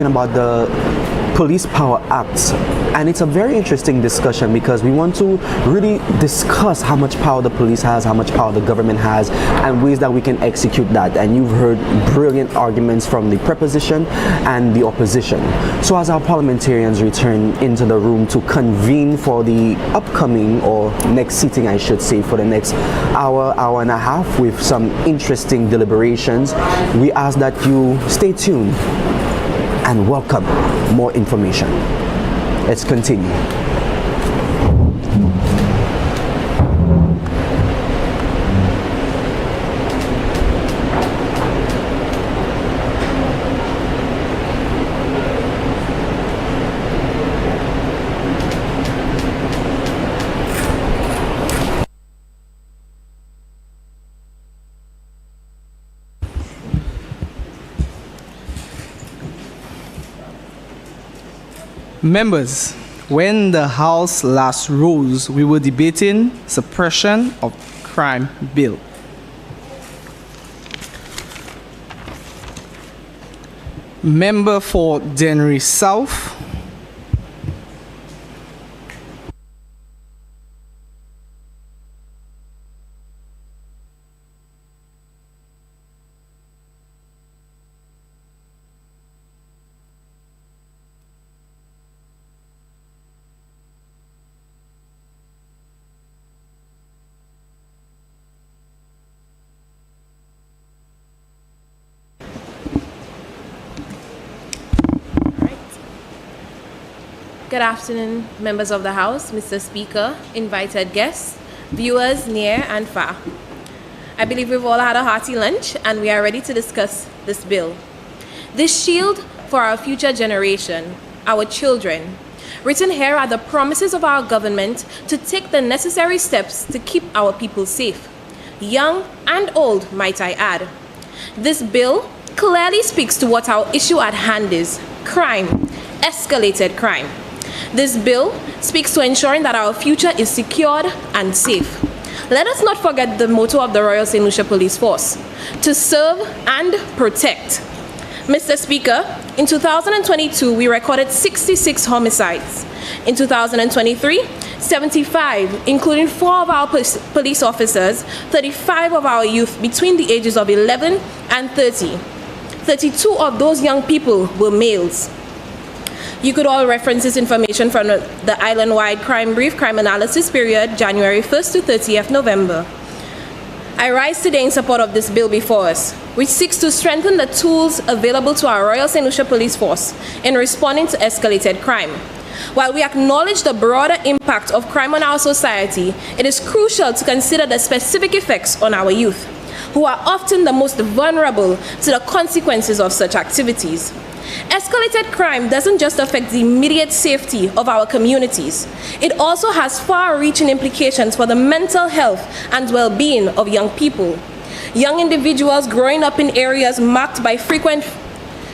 about the Police Power Act, and it's a very interesting discussion because we want to really discuss how much power the police has, how much power the government has, and ways that we can execute that. And you've heard brilliant arguments from the preposition and the opposition. So as our parliamentarians return into the room to convene for the upcoming, or next sitting I should say, for the next hour and a half with some interesting deliberations, we ask that you stay tuned and welcome more information. Let's continue. Members, when the House last rose, we were debating suppression of crime bill. Member for Dennery South. Good afternoon, members of the House, Mr. Speaker, invited guests, viewers near and far. I believe we've all had a hearty lunch and we are ready to discuss this bill. This shield for our future generation, our children. Written here are the promises of our government to take the necessary steps to keep our people safe, young and old, might I add. This bill clearly speaks to what our issue at hand is: crime, escalated crime. This bill speaks to ensuring that our future is secured and safe. Let us not forget the motto of the Royal St. Lucia Police Force: to serve and protect. Mr. Speaker, in 2022, we recorded 66 homicides. In 2023, 75, including 4 of our police officers, 35 of our youth between the ages of 11 and 30. 32 of those young people were males. You could all reference this information from the island-wide crime brief, crime analysis period, January 1st to 30th November. I rise today in support of this bill before us, which seeks to strengthen the tools available to our Royal St. Lucia Police Force in responding to escalated crime. While we acknowledge the broader impact of crime on our society, it is crucial to consider the specific effects on our youth, who are often the most vulnerable to the consequences of such activities. Escalated crime doesn't just affect the immediate safety of our communities. It also has far-reaching implications for the mental health and well-being of young people. Young individuals growing up in areas marked by frequent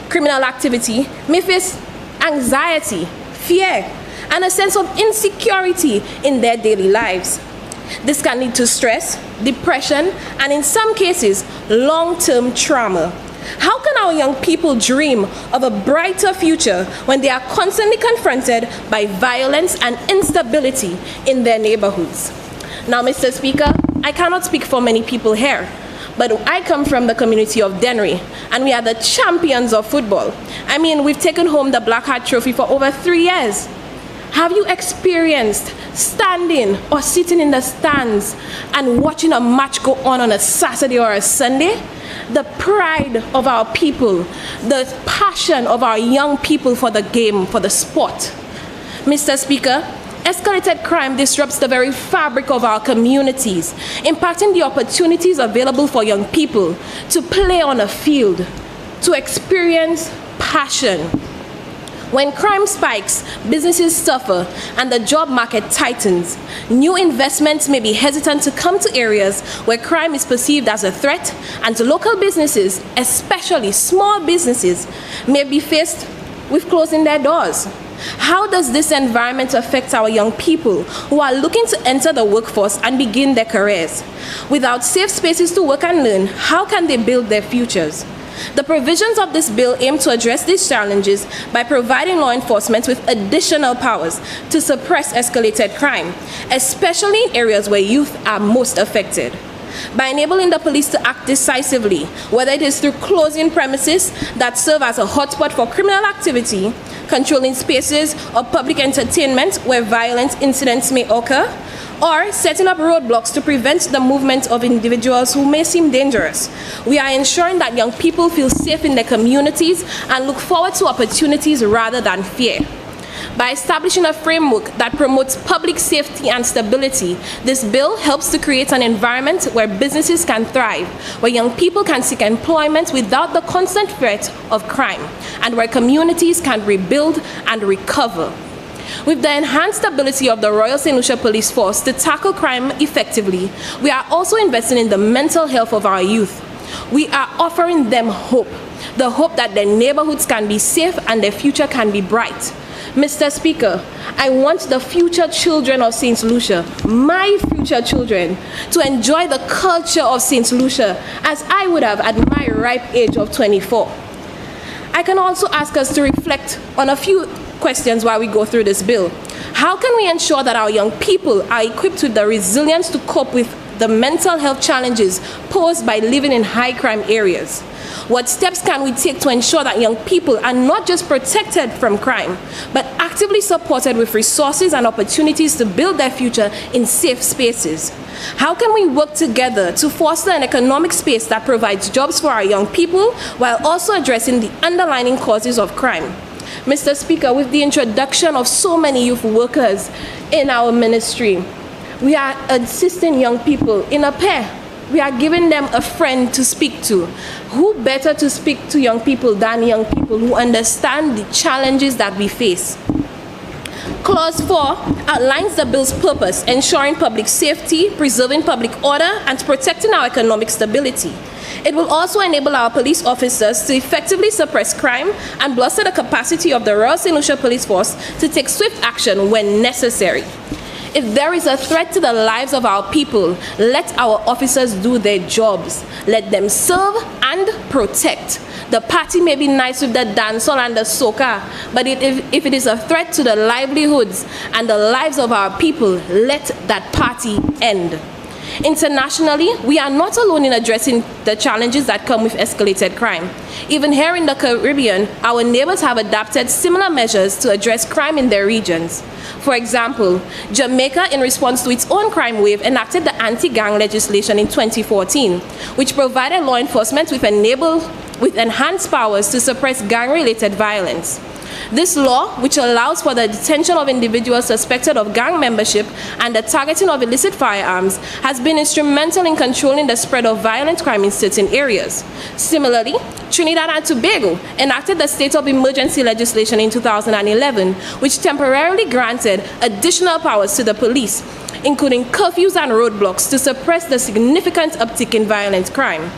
criminal activity may face anxiety, fear, and a sense of insecurity in their daily lives. This can lead to stress, depression, and in some cases, long-term trauma. How can our young people dream of a brighter future when they are constantly confronted by violence and instability in their neighborhoods? Now, Mr. Speaker, I cannot speak for many people here, but I come from the community of Dennery, and we are the champions of football. I mean, we've taken home the Black Hat Trophy for over 3 years. Have you experienced standing or sitting in the stands and watching a match go on a Saturday or a Sunday? The pride of our people, the passion of our young people for the game, for the sport. Mr. Speaker, escalated crime disrupts the very fabric of our communities, impacting the opportunities available for young people to play on a field, to experience passion. When crime spikes, businesses suffer, and the job market tightens. New investments may be hesitant to come to areas where crime is perceived as a threat, and local businesses, especially small businesses, may be faced with closing their doors. How does this environment affect our young people who are looking to enter the workforce and begin their careers? Without safe spaces to work and learn, how can they build their futures? The provisions of this bill aim to address these challenges by providing law enforcement with additional powers to suppress escalated crime, especially in areas where youth are most affected. By enabling the police to act decisively, whether it is through closing premises that serve as a hotspot for criminal activity, controlling spaces of public entertainment where violent incidents may occur, or setting up roadblocks to prevent the movement of individuals who may seem dangerous, we are ensuring that young people feel safe in their communities and look forward to opportunities rather than fear. By establishing a framework that promotes public safety and stability, this bill helps to create an environment where businesses can thrive, where young people can seek employment without the constant threat of crime, and where communities can rebuild and recover. With the enhanced ability of the Royal St. Lucia Police Force to tackle crime effectively, we are also investing in the mental health of our youth. We are offering them hope, the hope that their neighborhoods can be safe and their future can be bright. Mr. Speaker, I want the future children of St. Lucia, my future children, to enjoy the culture of St. Lucia as I would have at my ripe age of 24. I can also ask us to reflect on a few questions while we go through this bill. How can we ensure that our young people are equipped with the resilience to cope with the mental health challenges posed by living in high crime areas? What steps can we take to ensure that young people are not just protected from crime, but actively supported with resources and opportunities to build their future in safe spaces? How can we work together to foster an economic space that provides jobs for our young people while also addressing the underlying causes of crime? Mr. Speaker, with the introduction of so many youth workers in our ministry, we are assisting young people in a pair. We are giving them a friend to speak to. Who better to speak to young people than young people who understand the challenges that we face? Clause 4 outlines the bill's purpose, ensuring public safety, preserving public order, and protecting our economic stability. It will also enable our police officers to effectively suppress crime and bolster the capacity of the Royal St. Lucia Police Force to take swift action when necessary. If there is a threat to the lives of our people, let our officers do their jobs. Let them serve and protect. The party may be nice with the dancehall and the soca, but if it is a threat to the livelihoods and the lives of our people, let that party end. Internationally, we are not alone in addressing the challenges that come with escalated crime. Even here in the Caribbean, our neighbors have adopted similar measures to address crime in their regions. For example, Jamaica, in response to its own crime wave, enacted the anti-gang legislation in 2014, which provided law enforcement with enhanced powers to suppress gang-related violence. This law, which allows for the detention of individuals suspected of gang membership and the targeting of illicit firearms, has been instrumental in controlling the spread of violent crime in certain areas. Similarly, Trinidad and Tobago enacted the state of emergency legislation in 2011, which temporarily granted additional powers to the police, including curfews and roadblocks, to suppress the significant uptick in violent crime.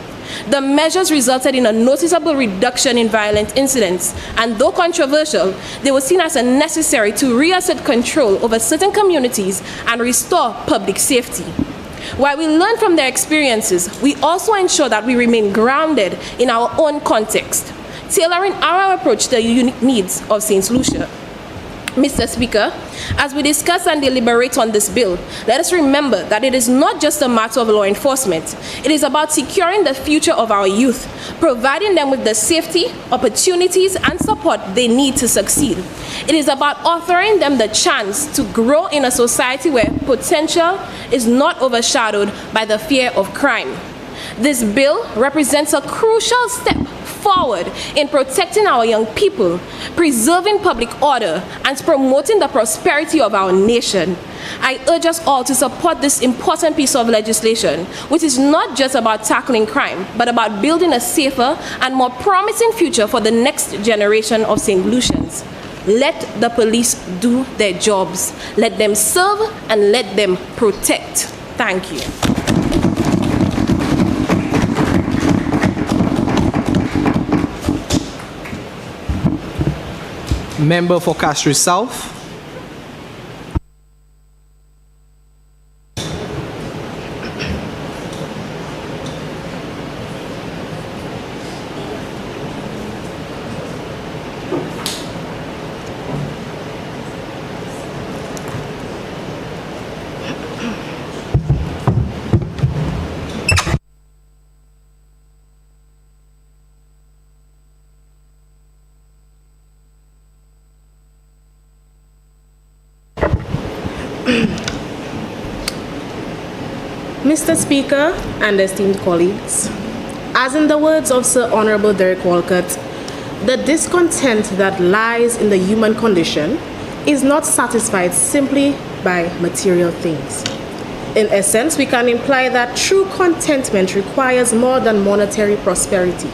The measures resulted in a noticeable reduction in violent incidents, and though controversial, they were seen as necessary to reassert control over certain communities and restore public safety. While we learn from their experiences, we also ensure that we remain grounded in our own context, tailoring our approach to the unique needs of St. Lucia. Mr. Speaker, as we discuss and deliberate on this bill, let us remember that it is not just a matter of law enforcement. It is about securing the future of our youth, providing them with the safety, opportunities, and support they need to succeed. It is about offering them the chance to grow in a society where potential is not overshadowed by the fear of crime. This bill represents a crucial step forward in protecting our young people, preserving public order, and promoting the prosperity of our nation. I urge us all to support this important piece of legislation, which is not just about tackling crime, but about building a safer and more promising future for the next generation of St. Lucians. Let the police do their jobs. Let them serve and let them protect. Thank you. Member for Castries South. Mr. Speaker and esteemed colleagues, as in the words of Sir Honorable Derek Walcott, the discontent that lies in the human condition is not satisfied simply by material things. In essence, we can imply that true contentment requires more than monetary prosperity.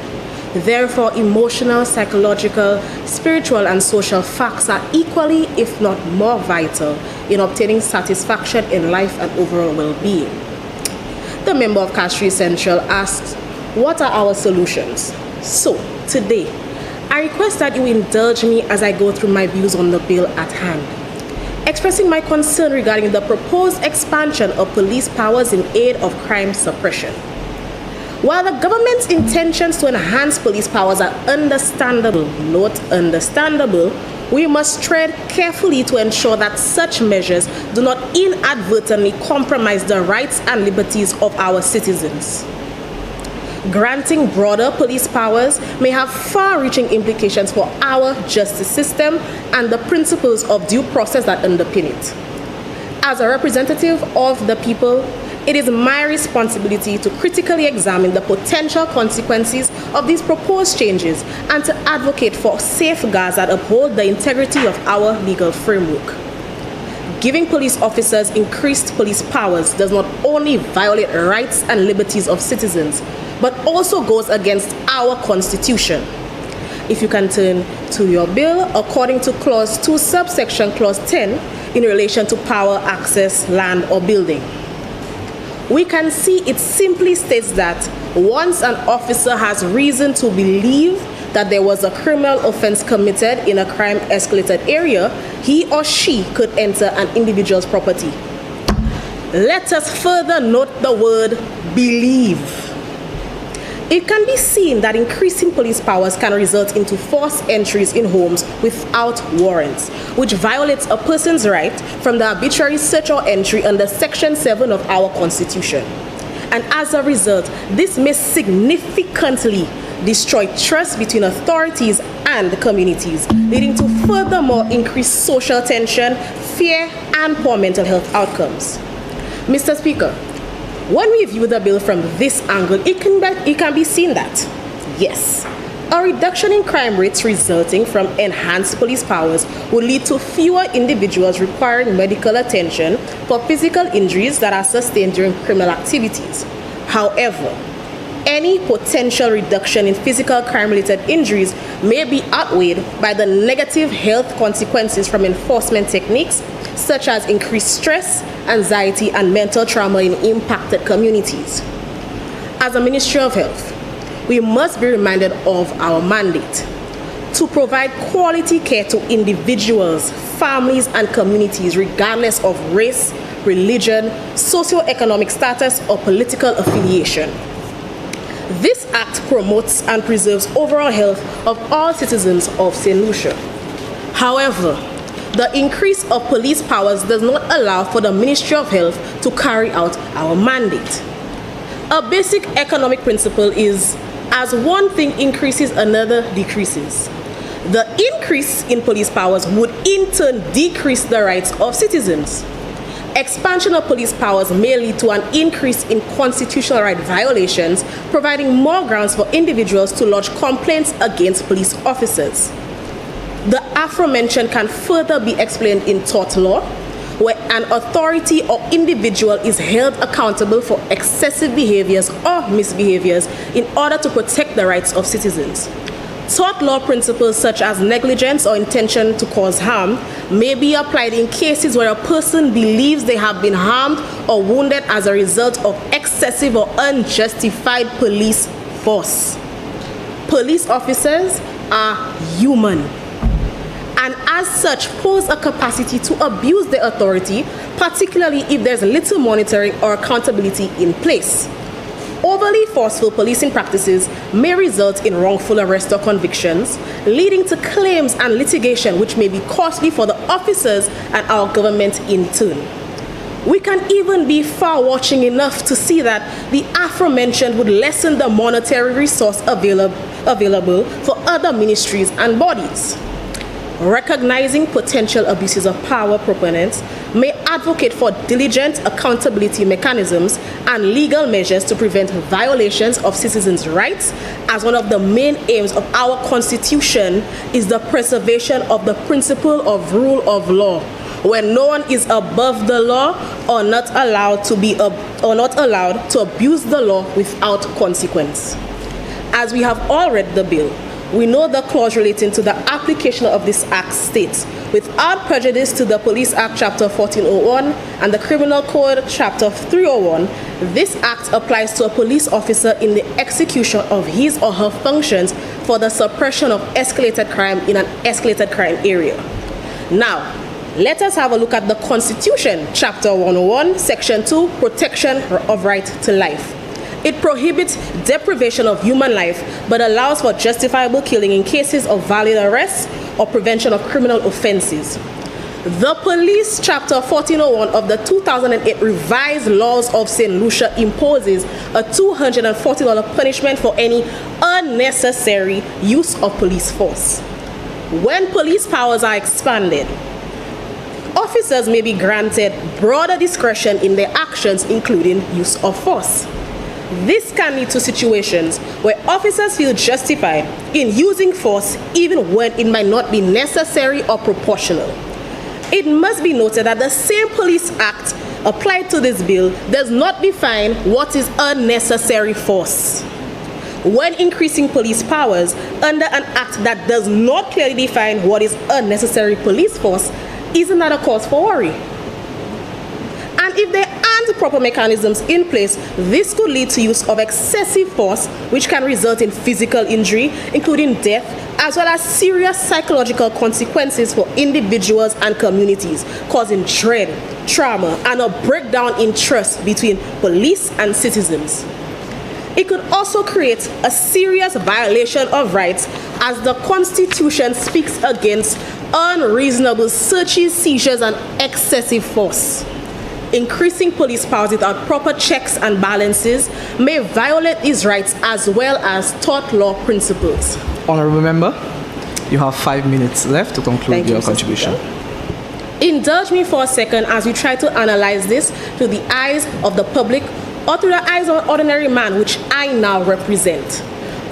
Therefore, emotional, psychological, spiritual, and social facts are equally, if not more vital, in obtaining satisfaction in life and overall well-being. The member of Castries Central asks, what are our solutions? So, today, I request that you indulge me as I go through my views on the bill at hand, expressing my concern regarding the proposed expansion of police powers in aid of crime suppression. While the government's intentions to enhance police powers are understandable, note understandable, we must tread carefully to ensure that such measures do not inadvertently compromise the rights and liberties of our citizens. Granting broader police powers may have far-reaching implications for our justice system and the principles of due process that underpin it. As a representative of the people, it is my responsibility to critically examine the potential consequences of these proposed changes and to advocate for safeguards that uphold the integrity of our legal framework. Giving police officers increased police powers does not only violate rights and liberties of citizens, but also goes against our Constitution. If you can turn to your bill, according to Clause 2, subsection Clause 10, in relation to power, access, land, or building. We can see it simply states that once an officer has reason to believe that there was a criminal offense committed in a crime-escalated area, he or she could enter an individual's property. Let us further note the word believe. It can be seen that increasing police powers can result into forced entries in homes without warrants, which violates a person's right from the arbitrary search or entry under Section 7 of our Constitution. And as a result, this may significantly destroy trust between authorities and communities, leading to furthermore increased social tension, fear, and poor mental health outcomes. Mr. Speaker, when we view the bill from this angle, it can be seen that, yes, a reduction in crime rates resulting from enhanced police powers would lead to fewer individuals requiring medical attention for physical injuries that are sustained during criminal activities. However, any potential reduction in physical crime-related injuries may be outweighed by the negative health consequences from enforcement techniques such as increased stress, anxiety, and mental trauma in impacted communities. As a Ministry of Health, we must be reminded of our mandate to provide quality care to individuals, families, and communities regardless of race, religion, socioeconomic status, or political affiliation. This act promotes and preserves overall health of all citizens of St. Lucia. However, the increase of police powers does not allow for the Ministry of Health to carry out our mandate. A basic economic principle is, as one thing increases, another decreases. The increase in police powers would in turn decrease the rights of citizens. Expansion of police powers may lead to an increase in constitutional right violations, providing more grounds for individuals to lodge complaints against police officers. The aforementioned can further be explained in tort law, where an authority or individual is held accountable for excessive behaviors or misbehaviors in order to protect the rights of citizens. Tort law principles such as negligence or intention to cause harm may be applied in cases where a person believes they have been harmed or wounded as a result of excessive or unjustified police force. Police officers are human, and as such pose a capacity to abuse their authority, particularly if there's little monitoring or accountability in place. Overly forceful policing practices may result in wrongful arrest or convictions, leading to claims and litigation which may be costly for the officers and our government in turn. We can even be far-watching enough to see that the aforementioned would lessen the monetary resource available for other ministries and bodies. recognizing potential abuses of power proponents, may advocate for diligent accountability mechanisms and legal measures to prevent violations of citizens' rights, as one of the main aims of our Constitution is the preservation of the principle of rule of law, where no one is above the law or not allowed to abuse the law without consequence. As we have all read the bill, we know the clause relating to the application of this act states, without prejudice to the Police Act Chapter 1401 and the Criminal Code Chapter 301, this act applies to a police officer in the execution of his or her functions for the suppression of escalated crime in an escalated crime area. Now, let us have a look at the Constitution, Chapter 101, Section 2, Protection of Right to Life. It prohibits deprivation of human life, but allows for justifiable killing in cases of valid arrest or prevention of criminal offenses. The Police Chapter 1401 of the 2008 Revised Laws of St. Lucia imposes a $240 punishment for any unnecessary use of police force. When police powers are expanded, officers may be granted broader discretion in their actions, including use of force. This can lead to situations where officers feel justified in using force even when it might not be necessary or proportional. It must be noted that the same Police Act applied to this bill does not define what is unnecessary force. When increasing police powers under an act that does not clearly define what is unnecessary police force, isn't that a cause for worry? And if there aren't proper mechanisms in place, this could lead to use of excessive force, which can result in physical injury, including death, as well as serious psychological consequences for individuals and communities, causing dread, trauma, and a breakdown in trust between police and citizens. It could also create a serious violation of rights, as the Constitution speaks against unreasonable searches, seizures, and excessive force. Increasing police powers without proper checks and balances may violate these rights as well as tort law principles. Honorable Member, you have 5 minutes left to conclude your contribution. Indulge me for a second as we try to analyze this through the eyes of the public or through the eyes of an ordinary man, which I now represent.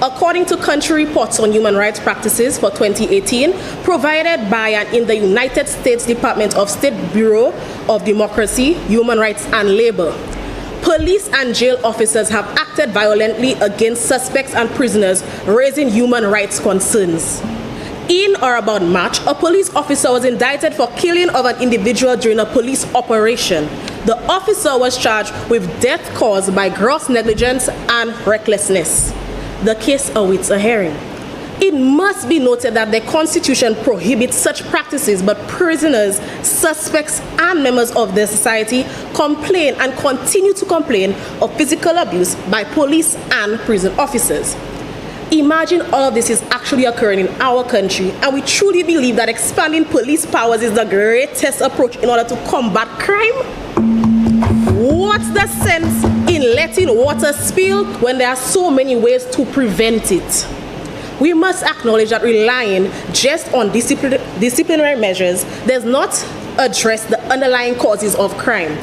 According to country reports on human rights practices for 2018, provided by and in the United States Department of State Bureau of Democracy, Human Rights and Labor, police and jail officers have acted violently against suspects and prisoners, raising human rights concerns. In or about March, a police officer was indicted for killing of an individual during a police operation. The officer was charged with death caused by gross negligence and recklessness. The case awaits a hearing. It must be noted that the Constitution prohibits such practices, but prisoners, suspects, and members of the society complain and continue to complain of physical abuse by police and prison officers. Imagine all of this is actually occurring in our country, and we truly believe that expanding police powers is the greatest approach in order to combat crime? What's the sense in letting water spill when there are so many ways to prevent it? We must acknowledge that relying just on disciplinary measures does not address the underlying causes of crime.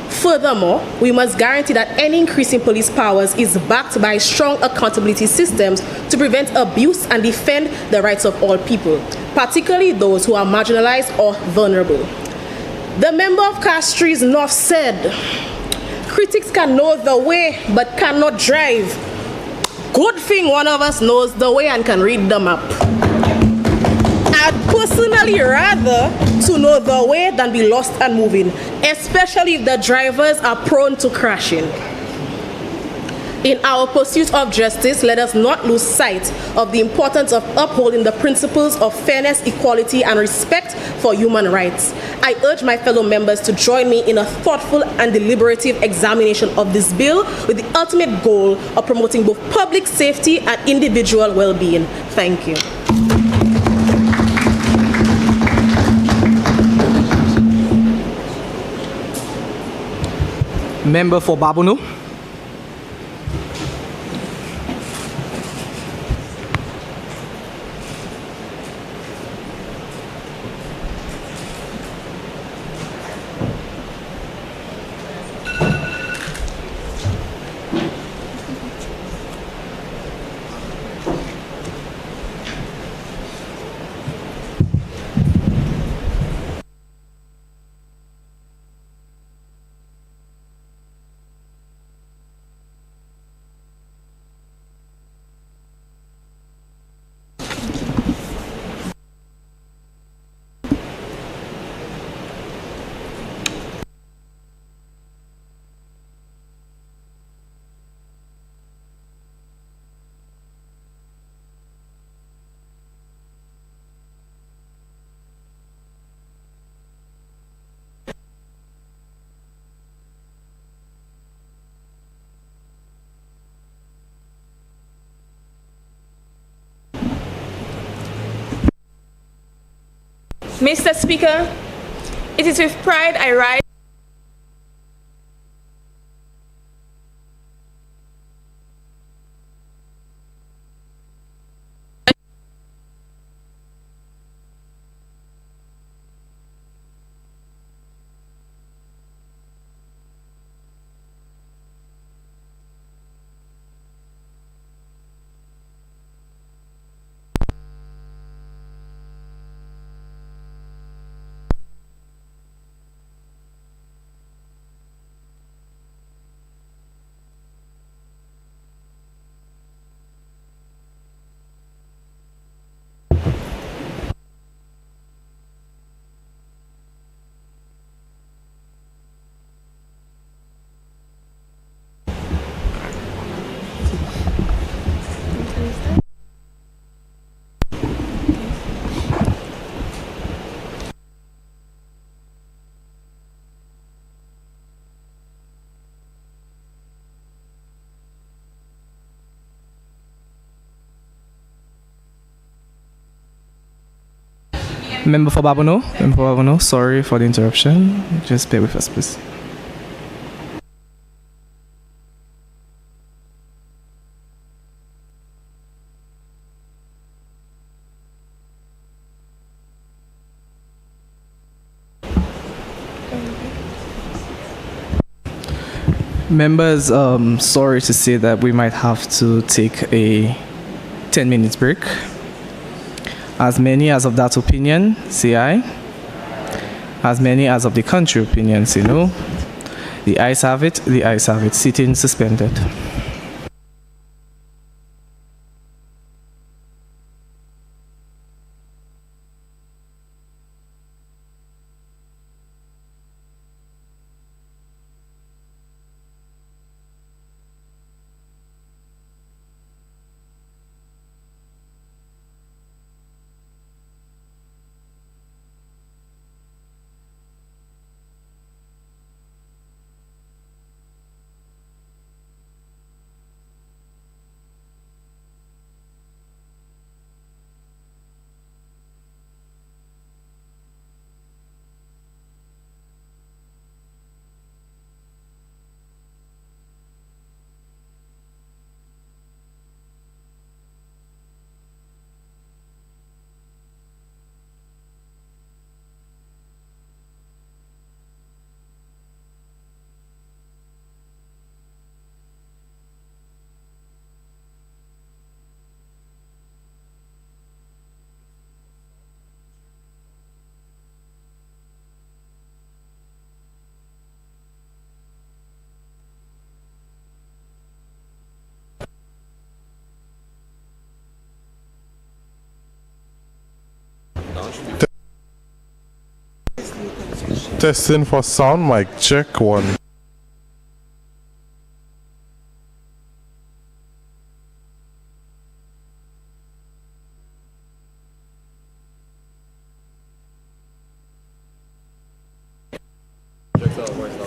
Furthermore, we must guarantee that any increase in police powers is backed by strong accountability systems to prevent abuse and defend the rights of all people, particularly those who are marginalized or vulnerable. The member of Castries North said, "Critics can know the way but cannot drive. Good thing one of us knows the way and can read the map." I'd personally rather to know the way than be lost and moving, especially if the drivers are prone to crashing. In our pursuit of justice, let us not lose sight of the importance of upholding the principles of fairness, equality, and respect for human rights. I urge my fellow members to join me in a thoughtful and deliberative examination of this bill with the ultimate goal of promoting both public safety and individual well-being. Thank you. Member for Babunu. Mr. Speaker, it is with pride I rise. Member for Babono, sorry for the interruption. Just bear with us, please. Members, sorry to say that we might have to take a 10 minutes break. As many as of that opinion, say aye. As many as of the contrary opinion, say no. The ayes have it, the ayes have it. Sitting suspended. Testing for sound, mic check one.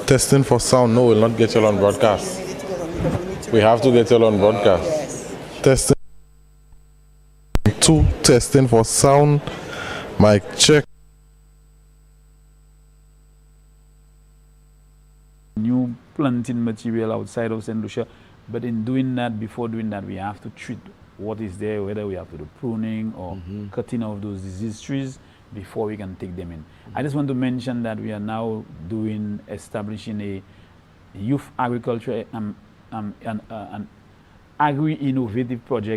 Testing for sound, no, we'll not get you on broadcast. We have to get you on broadcast. Testing 2, testing for sound, mic check. New planting material outside of St. Lucia, but in doing that, before doing that, we have to treat what is there, whether we have to do pruning or cutting of those diseased trees before we can take them in. I just want to mention that we are now establishing a youth agriculture, an agri-innovative project